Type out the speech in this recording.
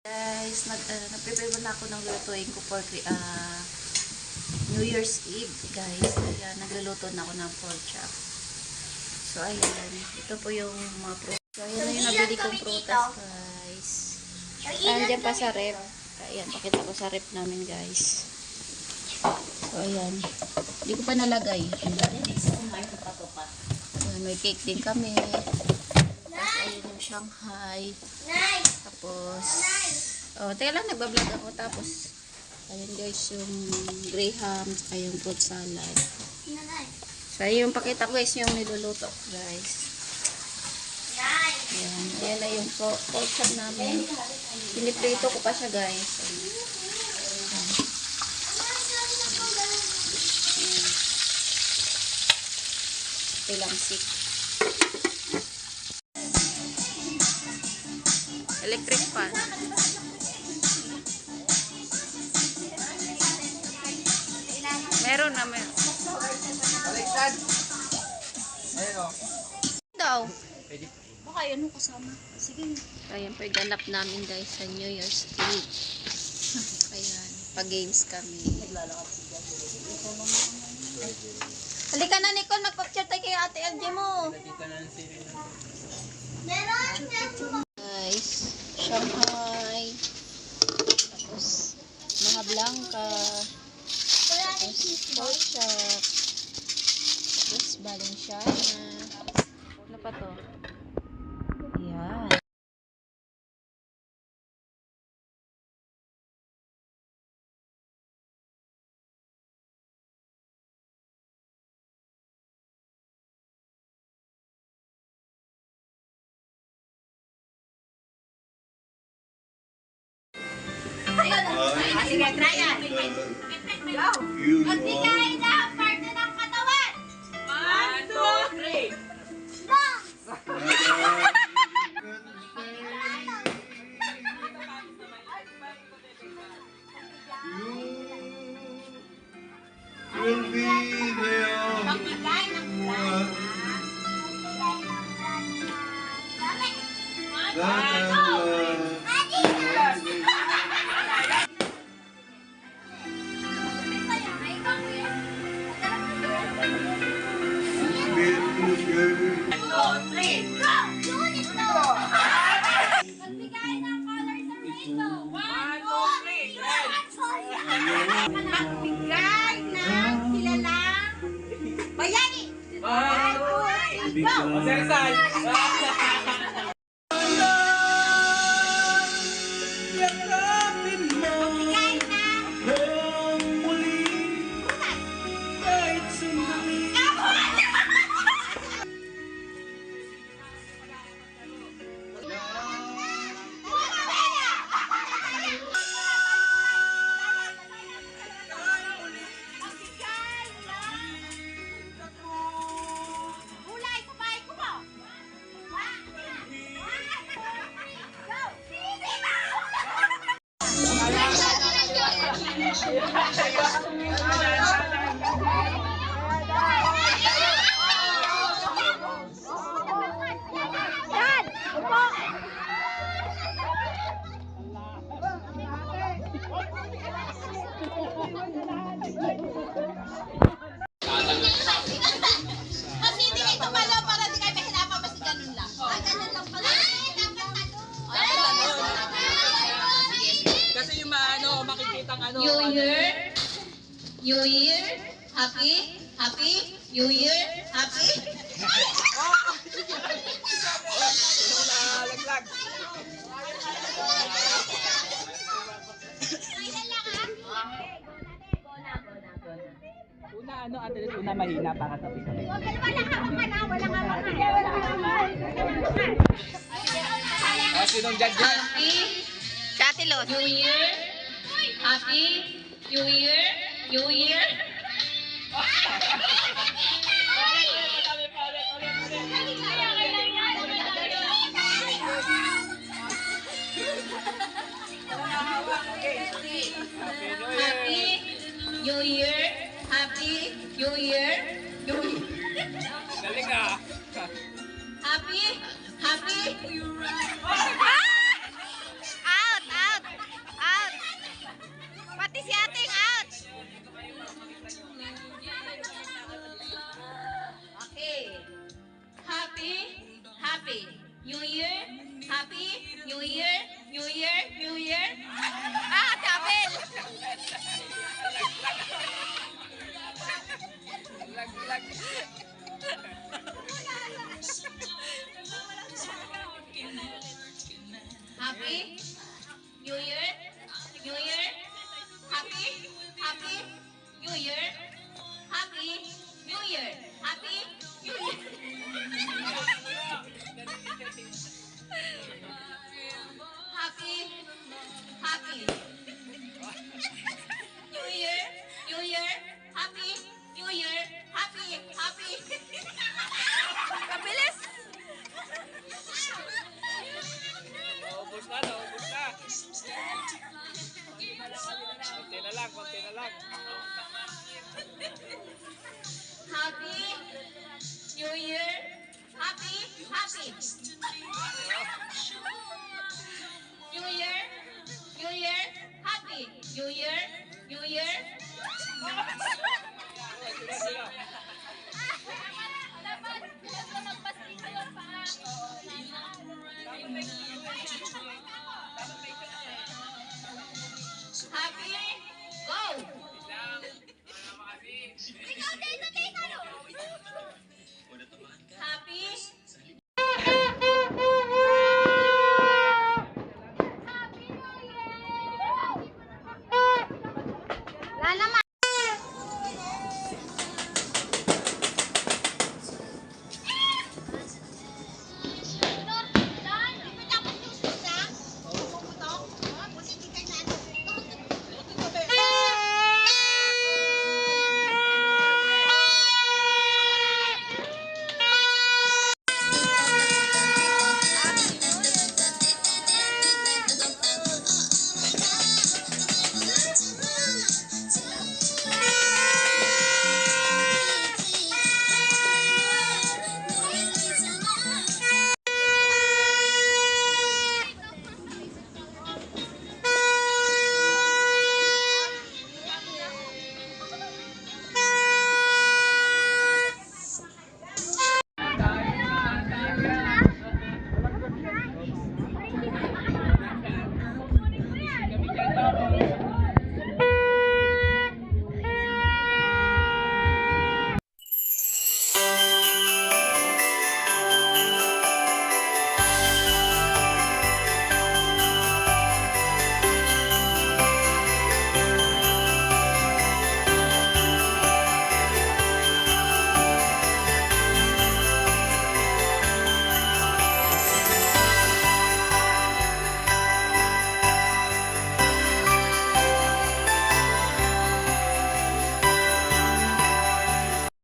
Guys, nag-prepare na ako ng lutuin ko for New Year's Eve, guys. Ayan, nagluluto na ako ng pork chop. So, ayan. Ito po yung mga prutas. So, ayan na yung nabili kong prutas, guys. Andiyan pa sa rep. Ayan, pakita ko sa rep namin, guys. So, ayan. Hindi ko pa nalagay. Ayan, may cake din kami. Tapos, ayun yung Shanghai. Tapos, oh, teka lang, nagbablog ako. Tapos, ayun guys, yung graham, ay yung fruit salad. So, ayun yung pakita ko guys, yung niluluto ko guys. Ayan, ayan na yung pork chop namin. Piniprito ko pa siya guys. Ilang stick. Electric fan. Meron na meron. Alexad. Ayun o. Daw. Baka yun mo kasama. Sige. Ayan po yung ganap namin guys sa New Year's Eve. Ayan. Pag-games kami. Halika na Nicole, magpapicture tayo kay Ate LJ mo. Guys, Shanghai. Tapos, mga blanca. Tapos, pork chop. Tapos, Balenciaga. Ano pa to? Ayan. Sige, try yan. Go! Magbigay na ang parte ng katawan! 1, 2, 3! Go! Will be there. Magbigay ng plan. Magbigay ng kilalang bayani. 1, 2, 3, go! Magsasay. Magbigay ng kasi hindi kayo tumalo para di kayo mahirapan basta ganun lang. Ganun lang pala. Kasi yung makikita ang New Year, happy, New Year, happy. Laglag. Una mahina para sa pisa. Sinong judge yan? Happy Chatilot. New Year, happy New Year, New Year. Happy New Year, happy New Year, New Year. Galing ah. Happy, happy. Out! happy. New Year, New Year, happy. New Year, happy, happy. Kabilis. Naubos na, naubos na. Konti na lang, konti na lang. Happy New Year, happy, happy. New Year, New Year, happy. New Year, New Year. Sila, sila.